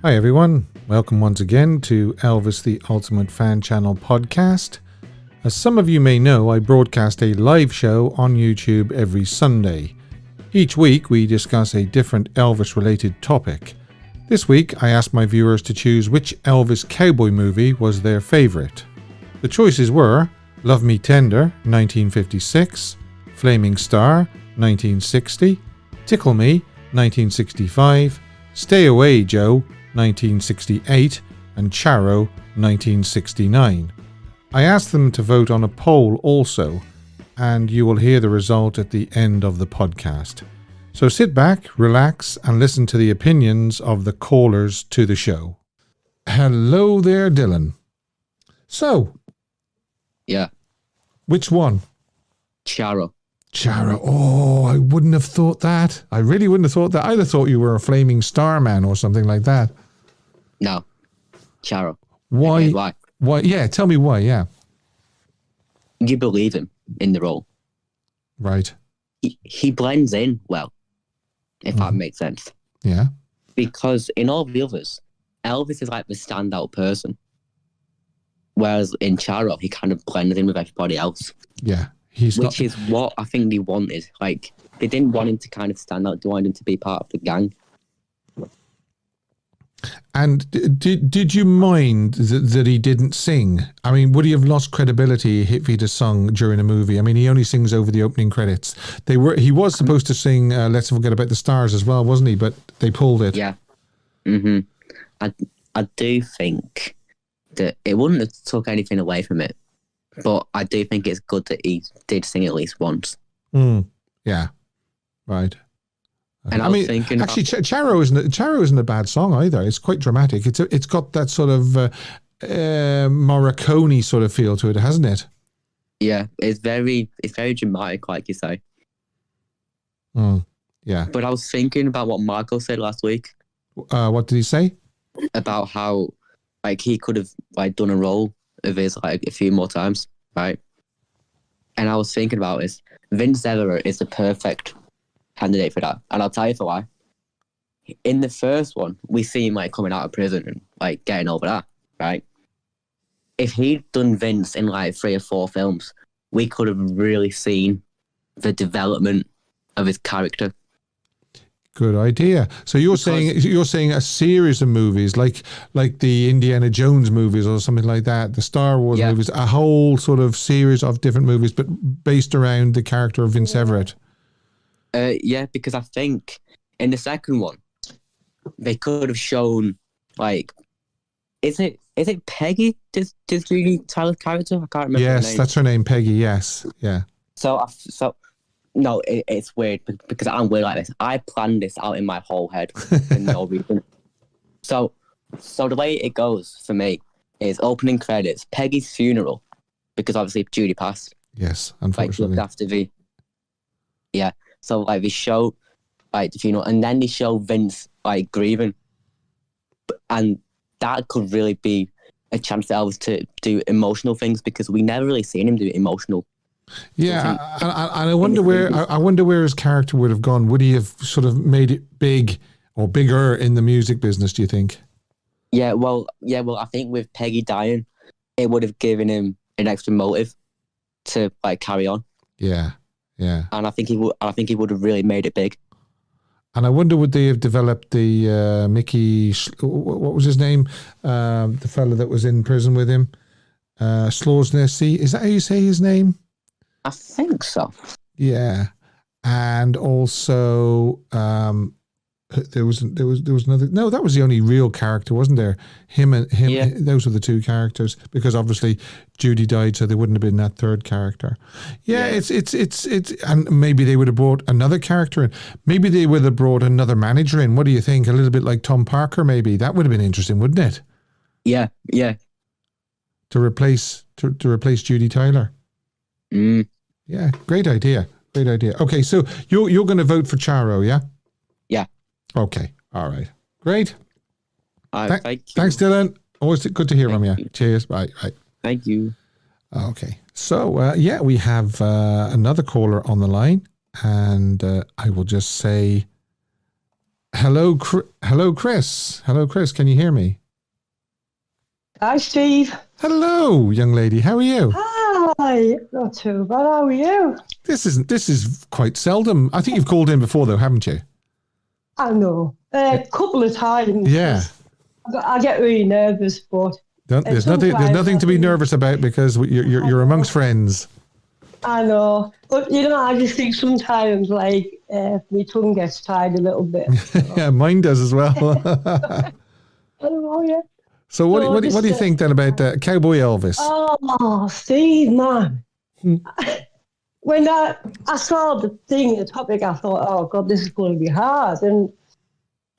Hi everyone, welcome once again to Elvis the Ultimate Fan Channel podcast. As some of you may know, I broadcast a live show on YouTube every Sunday. Each week we discuss a different Elvis related topic. This week I asked my viewers to choose which Elvis Cowboy movie was their favourite. The choices were Love Me Tender, 1956, Flaming Star, 1960, Tickle Me, 1965, Stay Away Joe, 1968, and Charro, 1969. I asked them to vote on a poll also, and you will hear the result at the end of the podcast. So sit back, relax, and listen to the opinions of the callers to the show. Hello there, Dylan. So, yeah. Which one? Charro. Charro. Oh, I wouldn't have thought that. I really wouldn't have thought that. I'd have thought you were a Flaming Star man or something like that. No. Charro. Why? Okay, why? Why? Yeah, tell me why, yeah. You believe him in the role. Right. He blends in well, if that makes sense. Yeah. Because in all the others, Elvis is like the standout person. Whereas in Charro, he kind of blended in with everybody else. Yeah. Which is what I think they wanted. Like, they didn't want him to kind of stand out. They wanted him to be part of the gang. And did you mind that he didn't sing? I mean, would he have lost credibility if he'd have sung during a movie? I mean, he only sings over the opening credits. He was supposed to sing Let's Forget About the Stars as well, wasn't he? But they pulled it. Yeah. I do think that it wouldn't have took anything away from it. But I do think it's good that he did sing at least once. Yeah. Right. And I was thinking actually, Charro isn't a bad song either. It's quite dramatic. It's got that sort of Morricone sort of feel to it, hasn't it? Yeah, it's very dramatic, like you say. Yeah. But I was thinking about what Marco said last week. What did he say? About how like he could have like done a role of his like a few more times, right? And I was thinking about this. Vince Everett is the perfect candidate for that, and I'll tell you for why. In the first one, we see him like coming out of prison and like getting over that, right? If he'd done Vince in like 3 or 4 films, we could have really seen the development of his character. Good idea. So you're saying a series of movies like the Indiana Jones movies or something like that, the Star Wars movies, a whole sort of series of different movies, but based around the character of Vince Everett. Yeah, because I think in the second one they could have shown like, is it Peggy? Does Judy Tyler's character? I can't remember. Yes, her name. That's her name, Peggy. Yes, yeah. No, it's weird because I'm weird like this. I planned this out in my whole head for no reason. So the way it goes for me is opening credits, Peggy's funeral, because obviously Judy passed. Yes, unfortunately. Like, after yeah. So like they show like the funeral, and then they show Vince like grieving, and that could really be a chance for Elvis to do emotional things because we never really seen him do emotional. Yeah, and I wonder where his character would have gone. Would he have sort of made it big or bigger in the music business, do you think? Yeah, well, I think with Peggy dying, it would have given him an extra motive to like carry on. Yeah. And I think he would have really made it big. And I wonder would they have developed the Mickey, what was his name? The fellow that was in prison with him, Sloznessy. Is that how you say his name? I think so. Yeah, and also there was another. No, that was the only real character, wasn't there? Him. Yeah. Those were the 2 characters because obviously Judy died, so there wouldn't have been that 3rd character. Yeah, it's and maybe they would have brought another character in. Maybe they would have brought another manager in. What do you think? A little bit like Tom Parker, maybe that would have been interesting, wouldn't it? Yeah. To replace Judy Tyler. Yeah, great idea. Okay, so you're going to vote for Charro, yeah? Yeah. Okay, all right. Great. Thank you. Thanks, Dylan. Always good to hear from you. Cheers. Bye. Thank you. Okay, so we have another caller on the line, and I will just say Hello, hello, Chris. Hello, Chris. Can you hear me? Hi, Steve. Hello, young lady. How are you? Hi. Not too bad. How are you? This is quite seldom. I think you've called in before, though, haven't you? I know. A couple of times. Yeah. I get really nervous, but There's nothing to be nervous about because you're amongst friends. I know, but I just think sometimes my tongue gets tied a little bit. So. Yeah, mine does as well. I don't know. Yeah. So what do you think then about Cowboy Elvis? Oh, Steve, man. When I saw the thing, the topic, I thought, oh God, this is going to be hard, and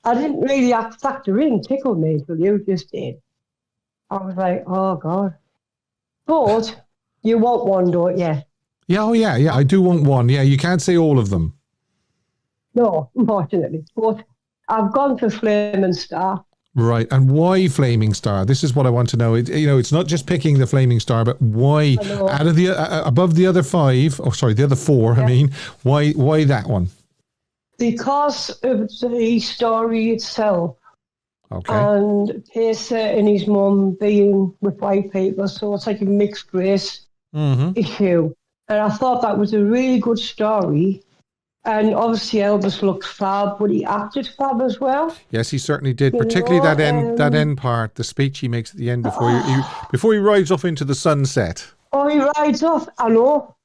I didn't really factor in Tickle Me, but you just did. I was like, oh God. But you want one, don't you? Yeah, oh yeah, I do want one. Yeah, you can't say all of them. No, unfortunately. But I've gone for Flaming Star. Right, and why Flaming Star? This is what I want to know. It's not just picking the Flaming Star, but why out of the above the other five? Oh, sorry, the other four. Yeah. I mean, why that one? Because of the story itself. Okay. And Pacer and his mum being with white people, so it's like a mixed race issue. And I thought that was a really good story. And obviously Elvis looked fab, but he acted fab as well. Yes, he certainly did. Particularly that end part, the speech he makes at the end before he rides off into the sunset. Oh, he rides off. I know.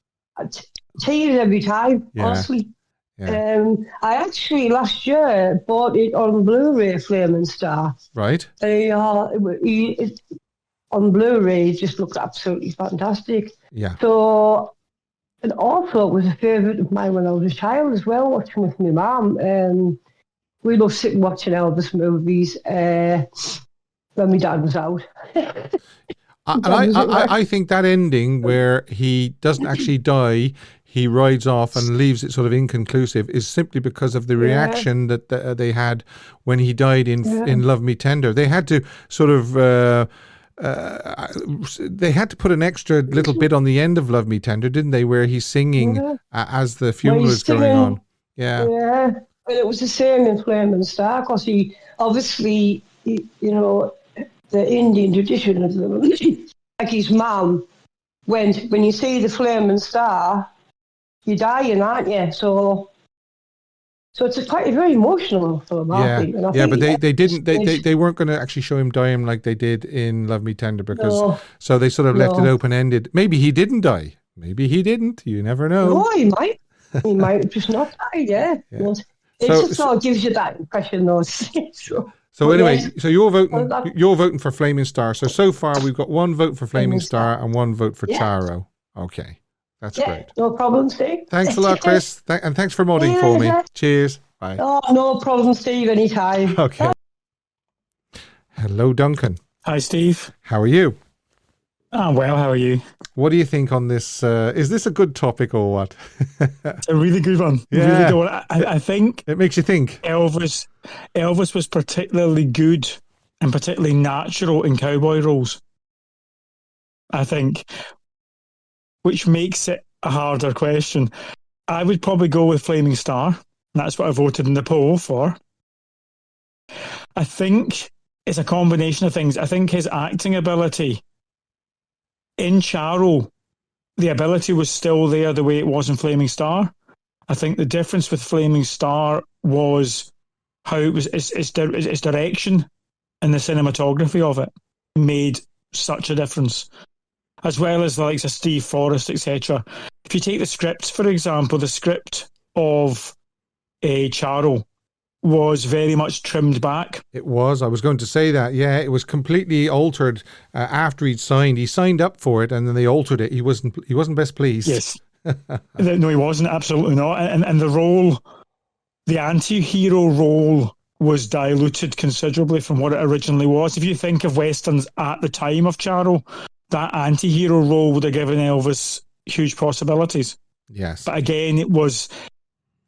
Tears every time, honestly. Yeah. I actually last year bought it on Blu-ray, Flaming Star. Right. On Blu-ray, it just looked absolutely fantastic. Yeah. So, and also it was a favourite of mine when I was a child as well, watching with my mum. We loved sitting watching Elvis movies when my dad was out. I think that ending where he doesn't actually die, he rides off and leaves it sort of inconclusive, is simply because of the reaction that they had when he died in Love Me Tender. They had to sort of they had to put an extra little bit on the end of Love Me Tender, didn't they, where he's singing as the funeral is going on. Yeah. Yeah, and it was the same in Flaming Star, because he obviously, the Indian tradition of them, like his mum, when you see the Flaming Star, you're dying, aren't you? So it's quite a very emotional film, I think. And I think but they weren't going to actually show him dying like they did in Love Me Tender, because so they sort of left it open ended. Maybe he didn't die. Maybe he didn't. You never know. No, he might. He might have just not died. Yeah. But it just sort of gives you that impression, though. So anyway, so you're voting for Flaming Star. So far we've got one vote for Flaming Star and one vote for Charro. Okay. That's great. No problem, Steve. Thanks a lot, Chris. And thanks for modding for me. Cheers. Bye. Oh, no problem, Steve. Anytime. Okay. Bye. Hello, Duncan. Hi, Steve. How are you? I'm well. How are you? What do you think on this? Is this a good topic or what? It's a really good one. Yeah. Really good one. I think it makes you think. Elvis was particularly good and particularly natural in cowboy roles, I think, which makes it a harder question. I would probably go with Flaming Star. That's what I voted in the poll for. I think it's a combination of things. I think his acting ability in Charro, the ability was still there the way it was in Flaming Star. I think the difference with Flaming Star was how it was its direction and the cinematography of it made such a difference, as well as the likes of Steve Forrest, etc. If you take the script, for example, the script of Charro was very much trimmed back. It was. I was going to say that. Yeah, it was completely altered after he'd signed. He signed up for it, and then they altered it. He wasn't best pleased. Yes. No, he wasn't. Absolutely not. And the role, the anti-hero role, was diluted considerably from what it originally was. If you think of westerns at the time of Charro, that anti-hero role would have given Elvis huge possibilities. Yes. But again, it was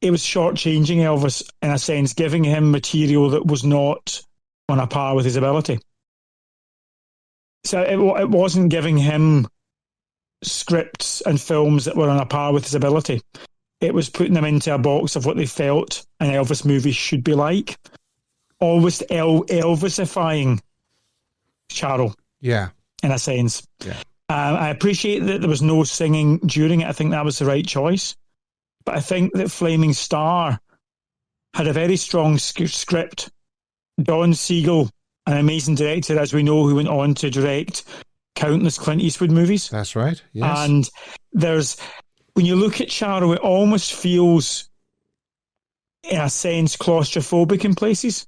shortchanging Elvis, in a sense, giving him material that was not on a par with his ability. So it wasn't giving him scripts and films that were on a par with his ability. it was putting them into a box of what they felt an Elvis movie should be like. Almost Elvisifying Charro. Yeah. In a sense. Yeah. I appreciate that there was no singing during it. I think that was the right choice. But I think that Flaming Star had a very strong script. Don Siegel, an amazing director, as we know, who went on to direct countless Clint Eastwood movies. That's right, yes. And when you look at Charro, it almost feels, in a sense, claustrophobic in places.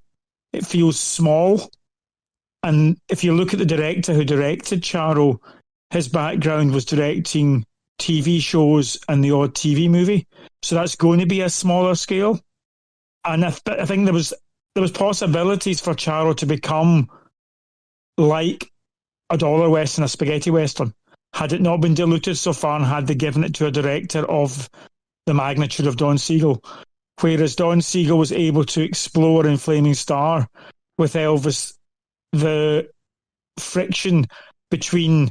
It feels small. And if you look at the director who directed Charro, his background was directing TV shows and the odd TV movie. So that's going to be a smaller scale. And I think there was possibilities for Charro to become like a dollar western, a spaghetti western, had it not been diluted so far and had they given it to a director of the magnitude of Don Siegel. Whereas Don Siegel was able to explore in Flaming Star with Elvis the friction between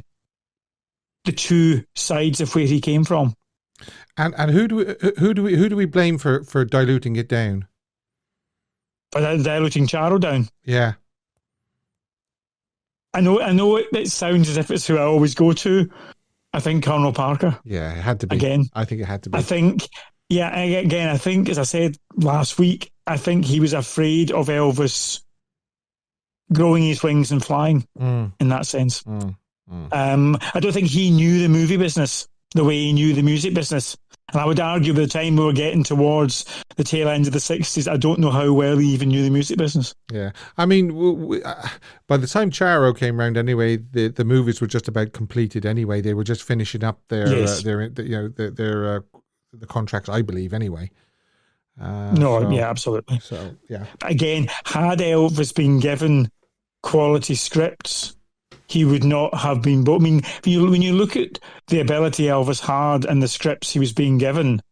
the two sides of where he came from. And who do we blame for diluting it down? For diluting Charro down? Yeah. I know it sounds as if it's who I always go to. I think Colonel Parker. Yeah, it had to be. Again. I think it had to be. I think, as I said last week, I think he was afraid of Elvis growing his wings and flying in that sense. I don't think he knew the movie business the way he knew the music business. And I would argue by the time we were getting towards the tail end of the 60s, I don't know how well he even knew the music business. Yeah. I mean, by the time Charro came around anyway, the movies were just about completed anyway. They were just finishing up the contracts, I believe, anyway. Absolutely. So, yeah. Again, had Elvis been given quality scripts, he would not have been. But I mean, when you look at the ability Elvis had and the scripts he was being given,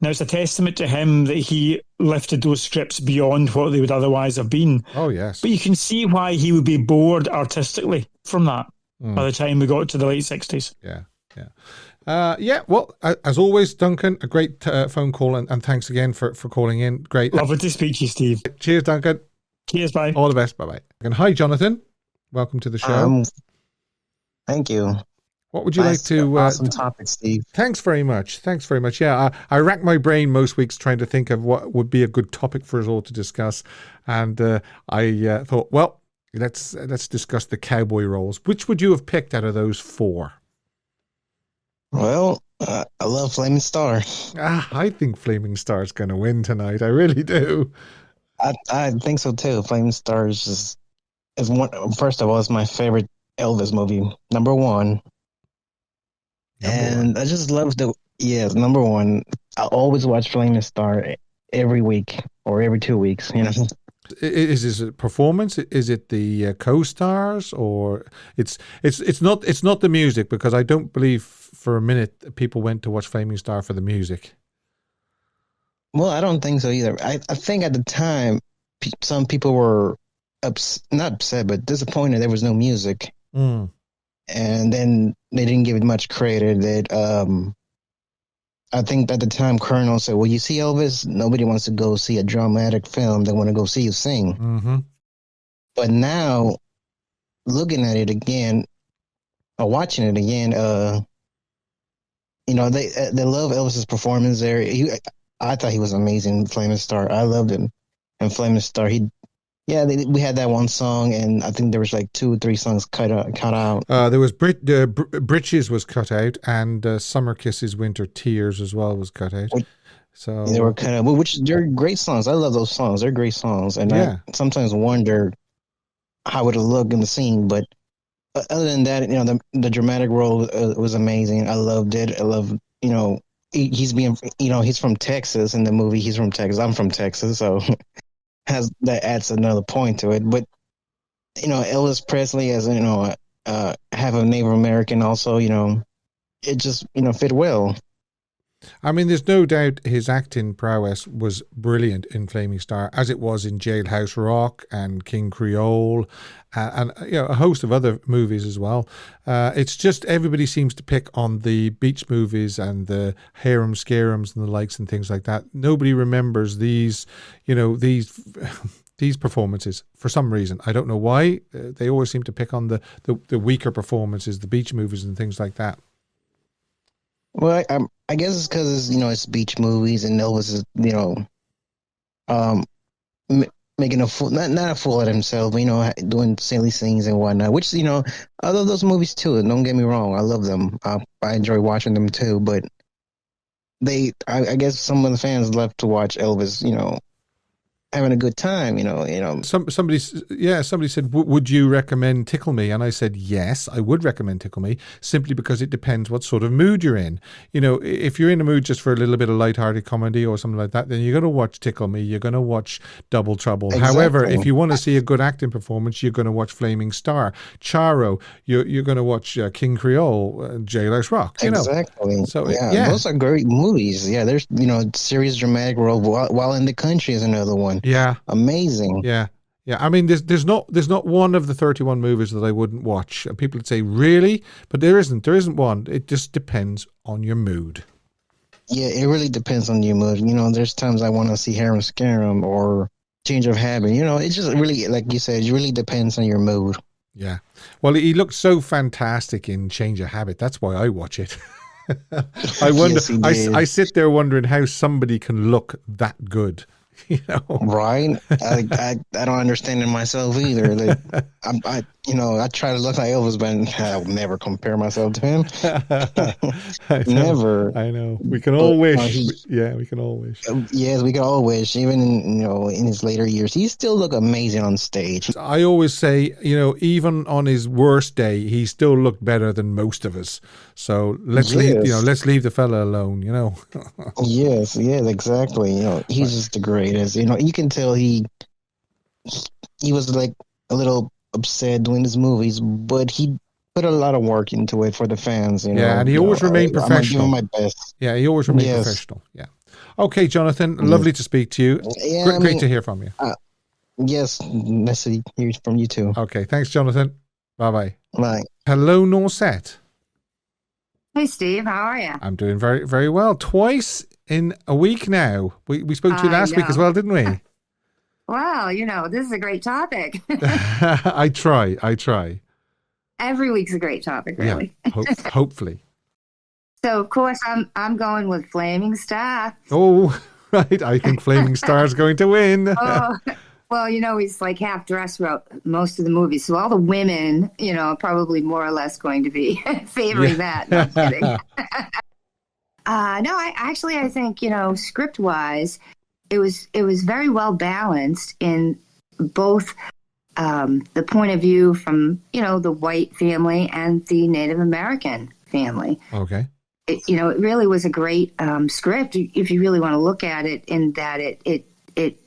now it's a testament to him that he lifted those scripts beyond what they would otherwise have been. Oh, yes. But you can see why he would be bored artistically from that by the time we got to the late 60s. Yeah. Well, as always, Duncan, a great phone call, and thanks again for calling in. Great. Lovely to speak to you, Steve. Cheers, Duncan. Cheers, bye. All the best. Bye-bye. And hi, Jonathan. Welcome to the show. Thank you. What would you like to... awesome topic, Steve. Thanks very much. Yeah, I rack my brain most weeks trying to think of what would be a good topic for us all to discuss. And I thought, well, let's discuss the cowboy roles. Which would you have picked out of those four? Well, I love Flaming Star. I think Flaming Star is going to win tonight. I really do. I think so, too. Flaming Star is first of all, it's my favorite Elvis movie, number one. I just love number one. I always watch Flaming Star every week or every 2 weeks. You know, is it performance? Is it the co-stars, or it's not the music? Because I don't believe for a minute people went to watch Flaming Star for the music. Well, I don't think so either. I think at the time some people were not upset, but disappointed there was no music. And then they didn't give it much credit. That I think at the time Colonel said, well, you see Elvis, nobody wants to go see a dramatic film. They want to go see you sing. Mm-hmm. But now, looking at it again, or watching it again, they love Elvis's performance there. I thought he was amazing in Flaming Star. I loved him in Flaming Star. We had that one song, and I think there was like 2 or 3 songs cut out. There was Britches was cut out, and Summer Kisses, Winter Tears as well was cut out. So they were cut out, which they're great songs. I love those songs. They're great songs, and I sometimes wonder how it would look in the scene. But other than that, the dramatic role was amazing. I loved it. I love, he's from Texas in the movie. He's from Texas. I'm from Texas, so. That adds another point to it. But Elvis Presley as half a Native American also, it just fit well. I mean, there's no doubt his acting prowess was brilliant in Flaming Star, as it was in Jailhouse Rock and King Creole, and a host of other movies as well. It's just everybody seems to pick on the beach movies and the harem scarums and the likes and things like that. Nobody remembers these performances for some reason. I don't know why. They always seem to pick on the weaker performances, the beach movies and things like that. Well, I guess it's because it's beach movies and Elvis is making a fool, not a fool of himself, but doing silly things and whatnot. Which I love those movies too. Don't get me wrong, I love them. I enjoy watching them too. But I guess some of the fans love to watch Elvis, having a good time, Somebody said, would you recommend Tickle Me? And I said, yes, I would recommend Tickle Me, simply because it depends what sort of mood you're in. If you're in a mood just for a little bit of lighthearted comedy or something like that, then you're going to watch Tickle Me. You're going to watch Double Trouble. Exactly. However, if you want to see a good acting performance, you're going to watch Flaming Star, Charro. You're going to watch King Creole, Jailhouse Rock. Exactly. So yeah, those are great movies. Yeah, there's serious dramatic role while in the country is another one. Yeah, amazing. Yeah. I mean, there's not one of the 31 movies that I wouldn't watch. People would say, really? But there isn't one. It just depends on your mood. Yeah, it really depends on your mood. There's times I want to see Harem Scarum or Change of Habit. It just really, like you said, it really depends on your mood. Yeah. Well, he looked so fantastic in Change of Habit. That's why I watch it. I wonder. Yes, I sit there wondering how somebody can look that good. Right? I don't understand it myself either. Like, I try to look like Elvis, but I'll never compare myself to him. Never. I know. We can all wish. We can all wish. Yes, we can all wish. Even in his later years, he still looked amazing on stage. I always say, even on his worst day, he still looked better than most of us. So let's leave the fella alone. Yes, exactly. He's just the greatest. You can tell he was like a little upset doing his movies, but he put a lot of work into it for the fans. Yeah, and he always remained professional. I'm gonna give him my best. Yeah, he always remained professional. Yeah. Okay, Jonathan, lovely to speak to you. Yeah, great to hear from you. Yes, nice to hear from you too. Okay, thanks, Jonathan. Bye-bye. Bye. Hello, Norsette. Hey, Steve, how are you? I'm doing very, very well. Twice in a week now. We spoke to you last week as well, didn't we? Well, this is a great topic. I try. Every week's a great topic, really. Yeah, hopefully. So, of course, I'm going with Flaming Star. Oh, right. I think Flaming Star is going to win. Well, he's like half dressed throughout most of the movies. So all the women, probably more or less going to be favoring that. No, I'm kidding. No, I think, script-wise, it was very well balanced in both the point of view from, the white family and the Native American family. Okay. It really was a great script if you really want to look at it, in that it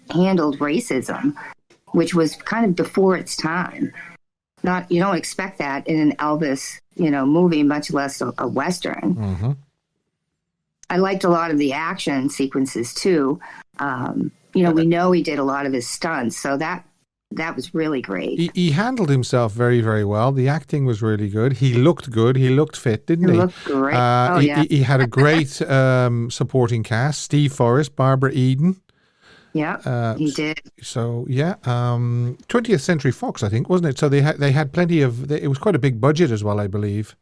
handled racism, which was kind of before its time. You don't expect that in an Elvis, movie, much less a Western. Mm-hmm. I liked a lot of the action sequences too. We know he did a lot of his stunts, so that was really great. He handled himself very, very well. The acting was really good. He looked good. He looked fit, didn't he? He looked great. He had a great supporting cast. Steve Forrest, Barbara Eden. Yeah, he did. So 20th Century Fox, I think, wasn't it? So they had plenty of. It was quite a big budget as well, I believe.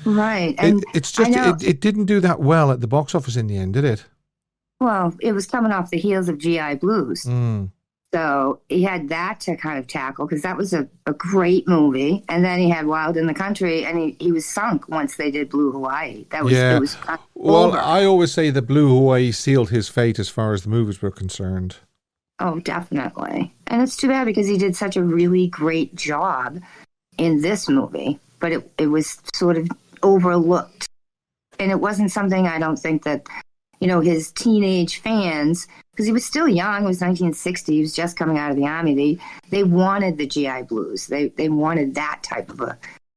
Right, and it's just it didn't do that well at the box office in the end, did it? Well, it was coming off the heels of GI Blues, so he had that to kind of tackle, because that was a great movie, and then he had Wild in the Country, and he was sunk once they did Blue Hawaii. It was well, I always say that Blue Hawaii sealed his fate as far as the movies were concerned. Oh, definitely, and it's too bad because he did such a really great job in this movie, but it was sort of overlooked, and it wasn't something, I don't think, that his teenage fans, because he was still young, it was 1960, he was just coming out of the army, they wanted the GI Blues, they wanted that type of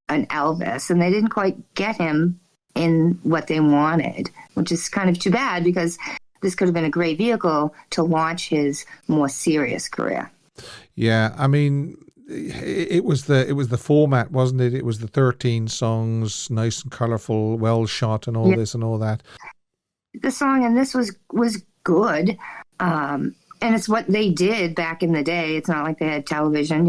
an Elvis, and they didn't quite get him in what they wanted. which is kind of too bad because this could have been a great vehicle to launch his more serious career. Yeah, I mean, it was the format, wasn't it? It was the 13 songs, nice and colourful, well shot, and all this and all that. The song and this was good, and it's what they did back in the day. It's not like they had television,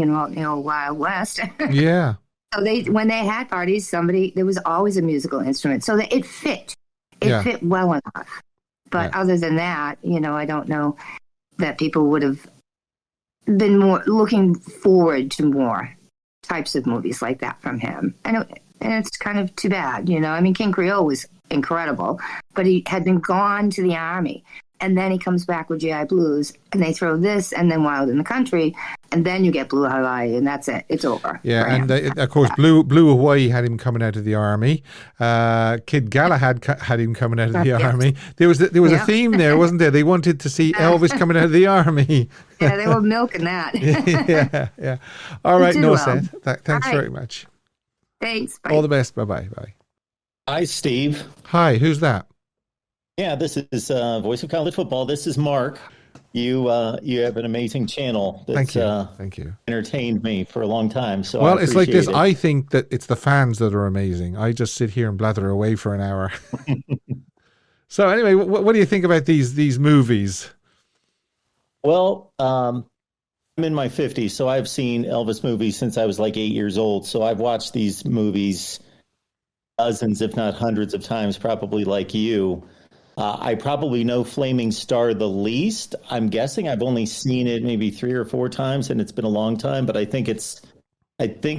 Wild West. Yeah. So when they had parties, there was always a musical instrument, so that it fit. It fit well enough. But other than that, I don't know that people would have been more looking forward to more types of movies like that from him. And it's kind of too bad, I mean, King Creole was incredible, but he had been gone to the army. And then he comes back with GI Blues, and they throw this, and then Wild in the Country, and then you get Blue Hawaii, and that's it. It's over. Yeah, and of course, Blue Hawaii had him coming out of the army. Kid Galahad had him coming out of the army. There was a theme there, wasn't there? They wanted to see Elvis coming out of the army. Yeah, they were milking that. yeah. All right, no, Seth. Thanks very much. Thanks. Bye. All the best. Bye. Hi, Steve. Hi, who's that? Yeah, this is Voice of College Football. This is Mark. You have an amazing channel that's Thank you. Entertained me for a long time. So well, it's like this. I think that it's the fans that are amazing. I just sit here and blather away for an hour. So anyway, what do you think about these movies? Well, I'm in my 50s, so I've seen Elvis movies since I was like 8 years old. So I've watched these movies dozens, if not hundreds of times, probably like you. I probably know Flaming Star the least. I'm guessing I've only seen it maybe 3 or 4 times, and it's been a long time. But I think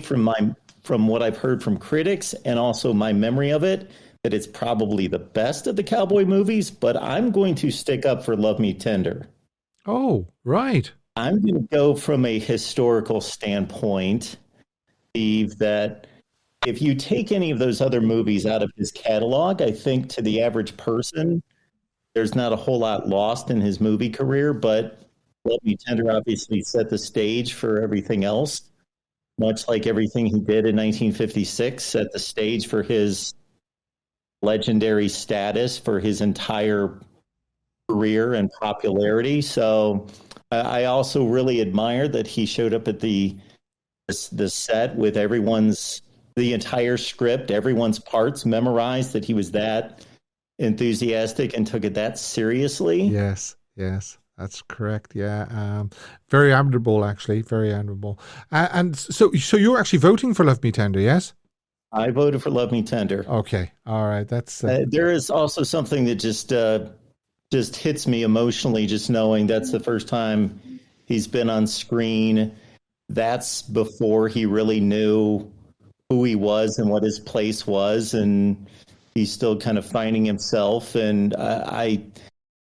from what I've heard from critics and also my memory of it, that it's probably the best of the cowboy movies. But I'm going to stick up for Love Me Tender. Oh, right. I'm going to go from a historical standpoint, Steve, that if you take any of those other movies out of his catalog, I think to the average person, there's not a whole lot lost in his movie career, but Love Me Tender obviously set the stage for everything else, much like everything he did in 1956 set the stage for his legendary status for his entire career and popularity. So I also really admire that he showed up at the set with the entire script, everyone's parts memorized, that he was that enthusiastic and took it that seriously. Yes, that's correct. Yeah, very admirable, actually, very admirable. And so you're actually voting for Love Me Tender, yes? I voted for Love Me Tender. Okay, all right. That's there is also something that just hits me emotionally, just knowing that's the first time he's been on screen. That's before he really knew who he was and what his place was, and he's still kind of finding himself. And I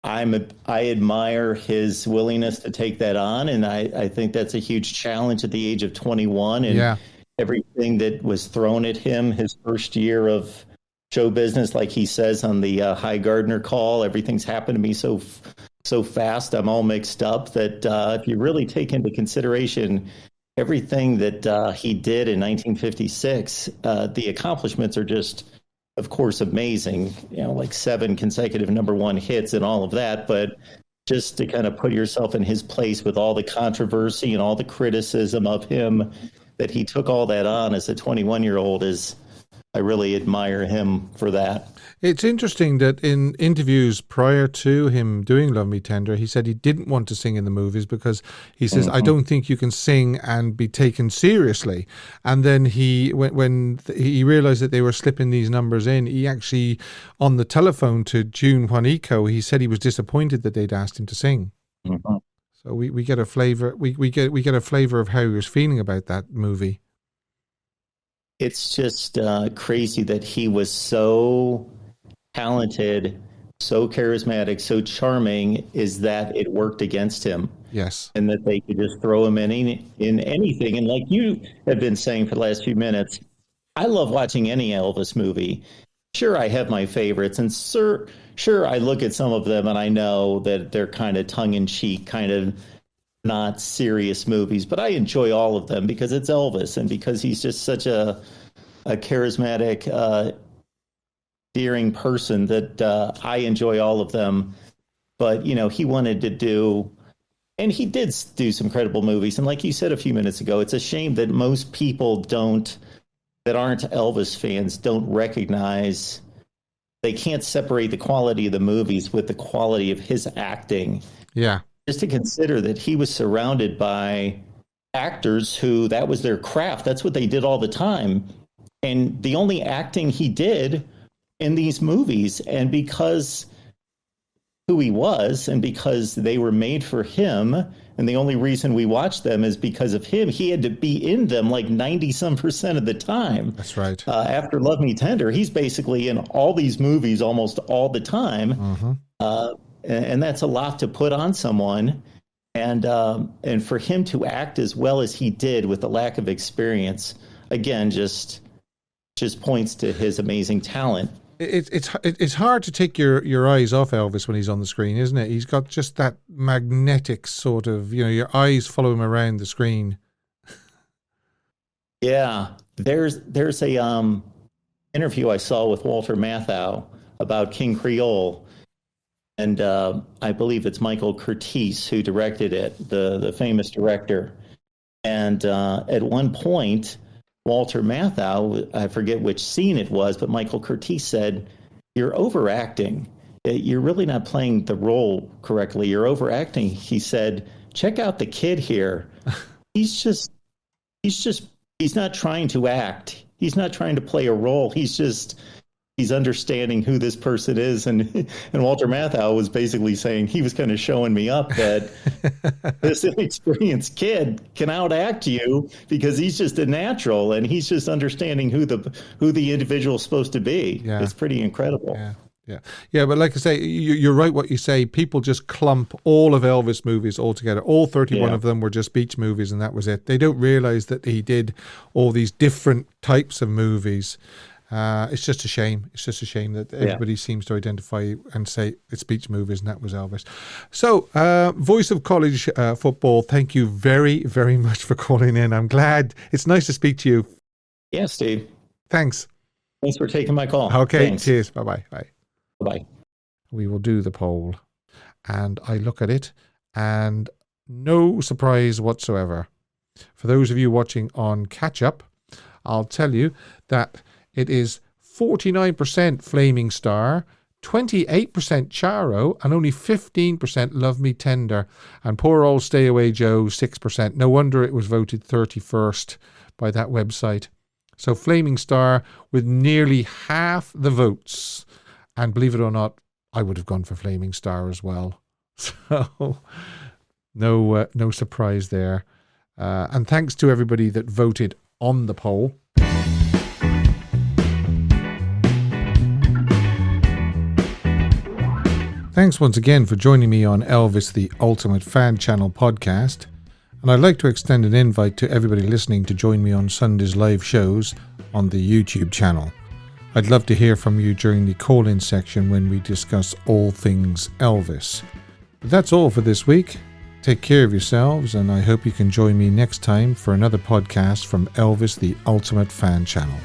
admire his willingness to take that on, and I think that's a huge challenge at the age of 21, and everything that was thrown at him his first year of show business, like he says on the High Gardner call, everything's happened to me so fast, I'm all mixed up. That if you really take into consideration everything that he did in 1956, the accomplishments are just, of course, amazing. Like 7 consecutive #1 hits and all of that. But just to kind of put yourself in his place with all the controversy and all the criticism of him, that he took all that on as a 21-year-old I really admire him for that. It's interesting that in interviews prior to him doing Love Me Tender, he said he didn't want to sing in the movies because he says, I don't think you can sing and be taken seriously. And then when he realized that they were slipping these numbers in, he actually, on the telephone to June Juanico, he said he was disappointed that they'd asked him to sing. Mm-hmm. So we get a flavor. We get a flavor of how he was feeling about that movie. It's just crazy that he was so talented, so charismatic, so charming, is that it worked against him. Yes. And that they could just throw him in anything. And like you have been saying for the last few minutes, I love watching any Elvis movie. Sure, I have my favorites. And sure, I look at some of them and I know that they're kind of tongue-in-cheek, kind of not serious movies, but I enjoy all of them because it's Elvis and because he's just such a charismatic endearing person that I enjoy all of them. But, he wanted to do, and he did do some credible movies. And like you said a few minutes ago, it's a shame that most people that aren't Elvis fans don't recognize, they can't separate the quality of the movies with the quality of his acting. Yeah. Just to consider that he was surrounded by actors who that was their craft. That's what they did all the time. And the only acting he did in these movies, and because who he was and because they were made for him, and the only reason we watch them is because of him, he had to be in them like 90% of the time. That's right. After Love Me Tender, he's basically in all these movies almost all the time. Mm-hmm. And that's a lot to put on someone. And for him to act as well as he did with the lack of experience, again, just points to his amazing talent. It's hard to take your eyes off Elvis when he's on the screen, isn't it? He's got just that magnetic sort of, your eyes follow him around the screen. Yeah, there's a interview I saw with Walter Matthau about King Creole, and I believe it's Michael Curtiz who directed it, the famous director. And at one point, Walter Matthau, I forget which scene it was, but Michael Curtiz said, "You're overacting. You're really not playing the role correctly. You're overacting." He said, "Check out the kid here. He's not trying to act. He's not trying to play a role. He's understanding who this person is." And Walter Matthau was basically saying, he was kind of showing me up that this inexperienced kid can outact you because he's just a natural and he's just understanding who the individual's supposed to be. Yeah. It's pretty incredible. Yeah. But like I say, you're right what you say. People just clump all of Elvis movies all together. All 31 of them were just beach movies, and that was it. They don't realize that he did all these different types of movies. It's just a shame. It's just a shame that everybody seems to identify and say it's beach movies, and that was Elvis. So, Voice of College Football, thank you very, very much for calling in. I'm glad. It's nice to speak to you. Yeah, Steve. Thanks. Thanks for taking my call. Okay, Thanks. Cheers. Bye-bye. Bye. Bye. We will do the poll. And I look at it, and no surprise whatsoever. For those of you watching on catch-up, I'll tell you that it is 49% Flaming Star, 28% Charro, and only 15% Love Me Tender. And poor old Stay Away Joe, 6%. No wonder it was voted 31st by that website. So Flaming Star with nearly half the votes. And believe it or not, I would have gone for Flaming Star as well. So no surprise there. And thanks to everybody that voted on the poll. Thanks once again for joining me on Elvis the Ultimate Fan Channel podcast. And I'd like to extend an invite to everybody listening to join me on Sunday's live shows on the YouTube channel. I'd love to hear from you during the call-in section when we discuss all things Elvis. But that's all for this week. Take care of yourselves, and I hope you can join me next time for another podcast from Elvis the Ultimate Fan Channel.